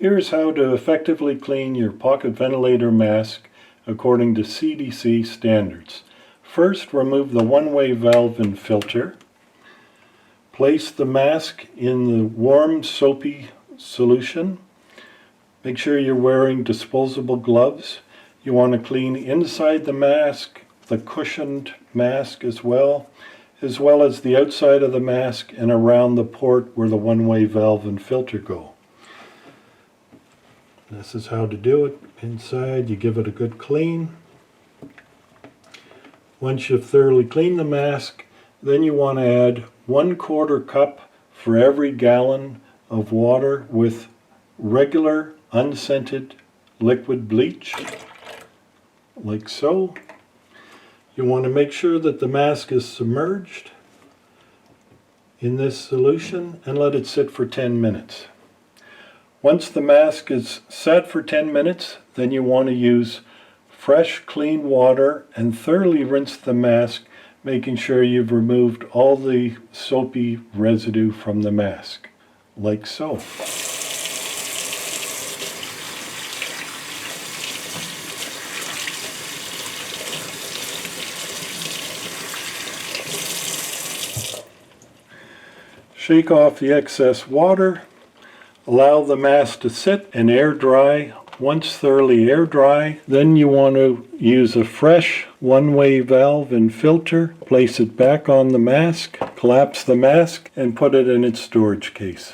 Here's how to effectively clean your pocket ventilator mask according to CDC standards. First, remove the one-way valve and filter. Place the mask in the warm, soapy solution. Make sure you're wearing disposable gloves. You want to clean inside the mask, the cushioned mask as well as the outside of the mask and around the port where the one-way valve and filter go. This is how to do it. Inside, you give it a good clean. Once you've thoroughly cleaned the mask, then you want to add 1/4 cup for every gallon of water with regular unscented liquid bleach, like so. You want to make sure that the mask is submerged in this solution and let it sit for 10 minutes. Once the mask is set for 10 minutes, then you want to use fresh, clean water and thoroughly rinse the mask, making sure you've removed all the soapy residue from the mask, like so. Shake off the excess water. Allow the mask to sit and air dry. Once thoroughly air dry, then you want to use a fresh one-way valve and filter. Place it back on the mask, collapse the mask, and put it in its storage case.